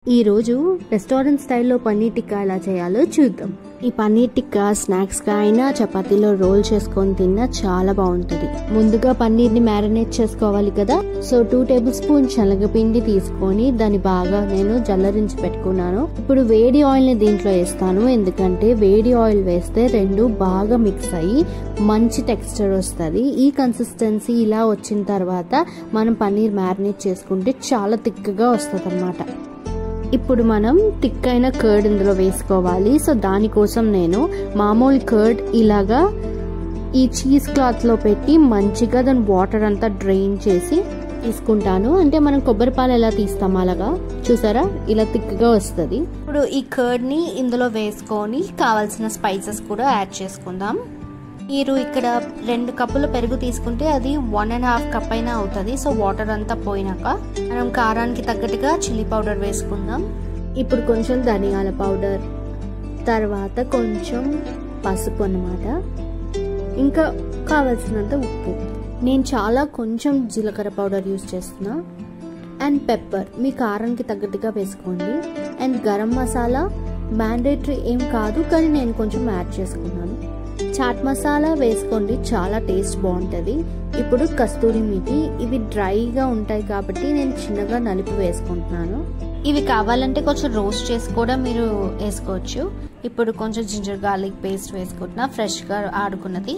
ఈ రోజు రెస్టారెంట్ స్టైల్లో పన్నీర్ టిక్కా ఎలా చేయాలో చూద్దాం. ఈ పన్నీర్ టిక్కా స్నాక్స్ గా అయినా చపాతీలో రోల్ చేసుకొని తిన్నా చాలా బాగుంటుంది. ముందుగా పన్నీర్ ని మ్యారినేట్ చేసుకోవాలి కదా. సో 2 టేబుల్ స్పూన్ శనగపిండి తీసుకొని దాన్ని బాగా నేను జల్లరించి పెట్టుకున్నాను. ఇప్పుడు వేడి ఆయిల్ ని దీంట్లో వేస్తాను, ఎందుకంటే వేడి ఆయిల్ వేస్తే రెండు బాగా మిక్స్ అయ్యి మంచి టెక్స్చర్ వస్తుంది. ఈ కన్సిస్టెన్సీ ఇలా వచ్చిన తర్వాత మనం పన్నీర్ మ్యారినేట్ చేసుకుంటే చాలా థిక్గా వస్తుంది అన్నమాట. ఇప్పుడు మనం థిక్ అయిన కర్డ్ ఇందులో వేసుకోవాలి. సో దానికోసం నేను మామూలు కర్డ్ ఇలాగా ఈ చీజ్ క్లాత్ లో పెట్టి మంచిగా దాని వాటర్ అంతా డ్రైన్ చేసి తీసుకుంటాను. అంటే మనం కొబ్బరి పాలు ఎలా తీస్తాం అలాగా, చూసారా ఇలా థిక్గా వస్తుంది. ఇప్పుడు ఈ కర్డ్ ని ఇందులో వేసుకొని కావాల్సిన స్పైసెస్ కూడా యాడ్ చేసుకుందాం. మీరు ఇక్కడ 2 కప్పుల పెరుగు తీసుకుంటే అది 1.5 కప్ అయినా అవుతుంది. సో వాటర్ అంతా పోయినాక మనం కారానికి తగ్గట్టుగా చిల్లీ పౌడర్ వేసుకుందాం. ఇప్పుడు కొంచెం ధనియాల పౌడర్, తర్వాత కొంచెం పసుపు అన్నమాట, ఇంకా కావాల్సినంత ఉప్పు. నేను చాలా కొంచెం జీలకర్ర పౌడర్ యూజ్ చేస్తున్నా. అండ్ పెప్పర్ మీ కారానికి తగ్గట్టుగా వేసుకోండి. అండ్ గరం మసాలా మ్యాండేటరీ ఏం కాదు, కానీ నేను కొంచెం యాడ్ చేసుకున్నాను. చాట్ మసాలా వేసుకోండి, చాలా టేస్ట్ బాగుంటుంది. ఇప్పుడు కస్తూరి మేతి, ఇవి డ్రైగా ఉంటాయి కాబట్టి నేను చిన్నగా నలిపి వేసుకుంటున్నాను. ఇవి కావాలంటే కొంచెం రోస్ట్ చేసి కూడా మీరు వేసుకోవచ్చు. ఇప్పుడు కొంచెం జింజర్ గార్లిక్ పేస్ట్ వేసుకుంటున్నా, ఫ్రెష్గా ఆడుకున్నది.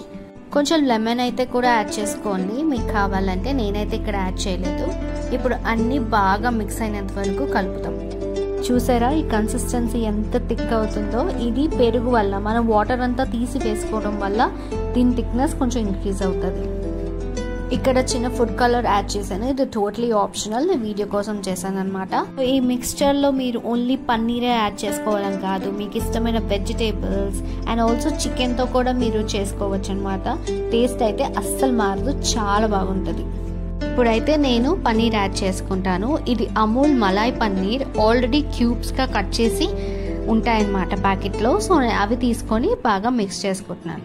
కొంచెం లెమన్ అయితే కూడా యాడ్ చేసుకోండి మీకు కావాలంటే, నేనైతే ఇక్కడ యాడ్ చేయలేదు. ఇప్పుడు అన్నీ బాగా మిక్స్ అయినంత వరకు కలుపుతాం. చూసారా ఈ కన్సిస్టెన్సీ ఎంత థిక్ అవుతుందో. ఇది పెరుగు వల్ల మనం వాటర్ అంతా తీసి వేసుకోవడం వల్ల దీని థిక్నెస్ కొంచెం ఇంక్రీజ్ అవుతుంది. ఇక్కడ చిన్న ఫుడ్ కలర్ యాడ్ చేశాను, ఇది టోటలీ ఆప్షనల్, నేను వీడియో కోసం చేశాను అనమాట. ఈ మిక్స్చర్ లో మీరు ఓన్లీ పన్నీరే యాడ్ చేసుకోవాలని కాదు, మీకు ఇష్టమైన వెజిటేబుల్స్ అండ్ ఆల్సో చికెన్ తో కూడా మీరు చేసుకోవచ్చు అనమాట. టేస్ట్ అయితే అస్సలు మారదు, చాలా బాగుంటుంది. ఇప్పుడైతే నేను పన్నీర్ యాడ్ చేసుకుంటాను. ఇది Amul Malay paneer, already cubes గా కట్ చేసి ఉంటాయన్నమాట ప్యాకెట్ లో. సో అవి తీసుకొని బాగా మిక్స్ చేసుకుంటున్నాను.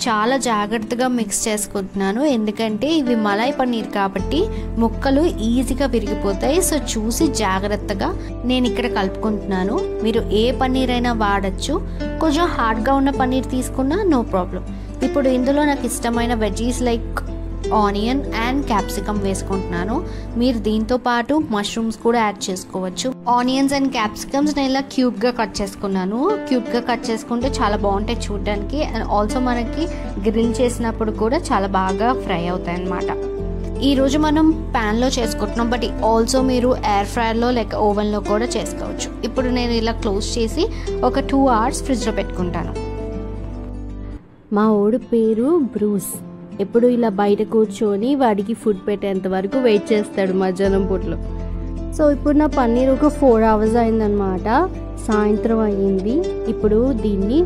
చాలా జాగ్రత్తగా మిక్స్ చేసుకుంటున్నాను, ఎందుకంటే ఇవి మలాయ్ పన్నీర్ కాబట్టి ముక్కలు ఈజీగా విరిగిపోతాయి. సో చూసి జాగ్రత్తగా నేను ఇక్కడ కలుపుకుంటున్నాను. మీరు ఏ పన్నీర్ అయినా వాడచ్చు, కొంచెం హార్డ్గా ఉన్న పన్నీర్ తీసుకున్నా నో ప్రాబ్లం. ఇప్పుడు ఇందులో నాకు ఇష్టమైన veggies like onion and capsicum వేసుకుంటున్నాను. మీరు దీంతో పాటు మష్రూమ్స్ కూడా యాడ్ చేసుకోవచ్చు. ఆనియన్స్ అండ్ క్యాప్సికమ్స్ నేను ఇలా క్యూబ్గా కట్ చేసుకున్నాను. క్యూబ్గా కట్ చేసుకుంటే చాలా బాగుంటాయి చూడడానికి. అండ్ ఆల్సో మనకి గ్రిల్ చేసినప్పుడు కూడా చాలా బాగా ఫ్రై అవుతాయి అన్నమాట. ఈ రోజు మనం ప్యాన్లో చేసుకుంటున్నాం, బట్ ఆల్సో మీరు ఎయిర్ ఫ్రైయర్లో లేక ఓవెన్లో కూడా చేసుకోవచ్చు. ఇప్పుడు నేను ఇలా క్లోజ్ చేసి ఒక 2 hours ఫ్రిడ్జ్లో పెట్టుకుంటాను. మా ఓడి పేరు బ్రూస్. ఎప్పుడు ఇలా బయట కూర్చొని వాడికి ఫుడ్ పెట్టేంత వరకు వెయిట్ చేస్తాడు మధ్యాహ్నం పూటలో. సో ఇప్పుడు నా పన్నీర్ ఒక 4 hours అయిందనమాట, సాయంత్రం అయ్యింది. ఇప్పుడు దీన్ని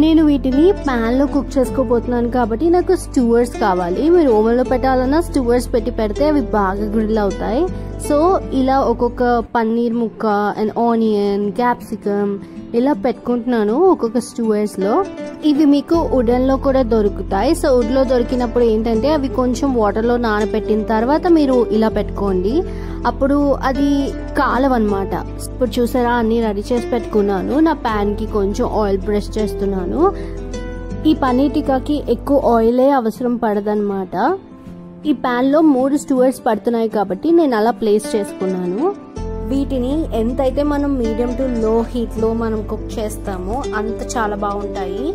నేను వీటిని ప్యాన్లో కుక్ చేసుకోబోతున్నాను కాబట్టి నాకు స్టూవర్స్ కావాలి. మీరు ఓవెన్లో పెట్టాలన్నా స్టూవర్స్ పెట్టి పెడితే అవి బాగా గ్రిల్ అవుతాయి. సో ఇలా ఒక్కొక్క పన్నీర్ ముక్క అండ్ ఆనియన్ క్యాప్సికమ్ ఇలా పెట్టుకుంటున్నాను ఒక్కొక్క స్టూవర్స్లో. ఇవి మీకు వుడెన్లో కూడా దొరుకుతాయి. సో వుడ్లో దొరికినప్పుడు ఏంటంటే అవి కొంచెం వాటర్లో నానబెట్టిన తర్వాత మీరు ఇలా పెట్టుకోండి, అప్పుడు అది కాలవన్నమాట. ఇప్పుడు చూసారా అన్ని రెడీ చేసి పెట్టుకున్నాను. నా ప్యాన్కి కొంచెం ఆయిల్ బ్రష్ చేస్తున్నాను. ఈ పన్నీర్ టిక్కాకి ఎక్కువ ఆయిలే అవసరం పడదన్నమాట. ఈ ప్యాన్లో 3 స్టూవర్స్ పడుతున్నాయి కాబట్టి నేను అలా ప్లేస్ చేసుకున్నాను. వీటిని ఎంతైతే మనం మీడియం టు లో హీట్లో మనం కుక్ చేస్తామో అంత చాలా బాగుంటాయి.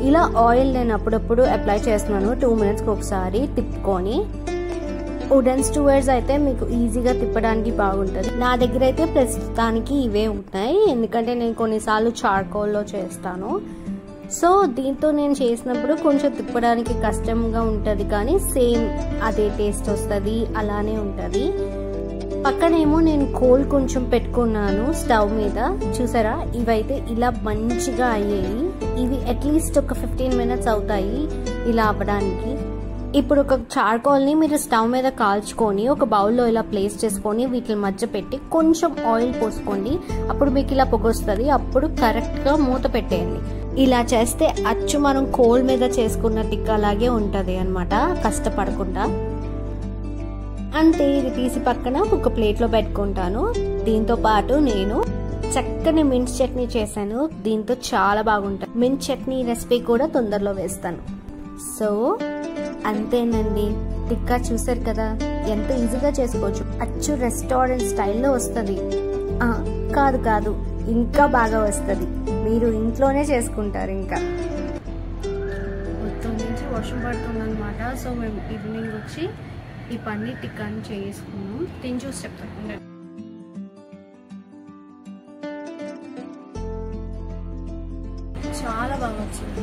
ఇలా ఆయిల్ నేను అప్పుడప్పుడు అప్లై చేస్తున్నాను, 2 minutesకి ఒకసారి తిప్పుకొని. వుడెన్ స్టూవర్స్ అయితే మీకు ఈజీగా తిప్పడానికి బాగుంటుంది. నా దగ్గర అయితే ప్రస్తుతానికి ఇవే ఉంటాయి, ఎందుకంటే నేను కొన్నిసార్లు చార్కోల్లో చేస్తాను. సో దీంతో నేను చేసినప్పుడు కొంచెం తిప్పడానికి కష్టంగా ఉంటుంది, కానీ సేమ్ అదే టేస్ట్ వస్తుంది, అలానే ఉంటుంది. పక్కనేమో నేను కోల్ కొంచెం పెట్టుకున్నాను స్టవ్ మీద. చూసారా ఇవైతే ఇలా మంచిగా అయ్యాయి. ఇవి అట్లీస్ట్ ఒక 15 minutes అవుతాయి ఇలా అవ్వడానికి. ఇప్పుడు ఒక చార్కోల్ని మీరు స్టవ్ మీద కాల్చుకొని ఒక బౌల్లో ఇలా ప్లేస్ చేసుకొని వీటి మధ్య పెట్టి కొంచెం ఆయిల్ పోసుకోండి, అప్పుడు మీకు ఇలా పొగొస్తుంది. అప్పుడు కరెక్ట్గా మూత పెట్టేయండి. ఇలా చేస్తే అచ్చు మనం కోల్ మీద చేసుకున్న టిక్కా లాగే ఉంటుంది అన్నమాట, కష్టపడకుండా. అంతే, ఇది తీసి పక్కన ఒక ప్లేట్లో పెట్టుకుంటాను. దీంతో పాటు నేను చక్కని మింట్ చట్నీ చేశాను. దీంతో చాలా బాగుంటుంది. మింట్ చట్నీ రెసిపీ కూడా తొందరలో వేస్తాను. సో అంతేనండి, టిక్కా చూసారు కదా, ఎంత ఈజీగా చేసుకోవచ్చు. అచ్చు రెస్టారెంట్ స్టైల్లో వస్తుంది. కాదు కాదు, ఇంకా బాగా వస్తుంది. మీరు ఇంట్లోనే చేసుకుంటారు. ఇంకా మొత్తం నుంచి వర్షం పడుతుందన్నమాట. సో మేము ఈవినింగ్ వచ్చి ఈ పన్నీర్ టిక్కాని చేసుకున్నాం. తిని చూసి చెప్తాను. చాలా బాగా వచ్చింది.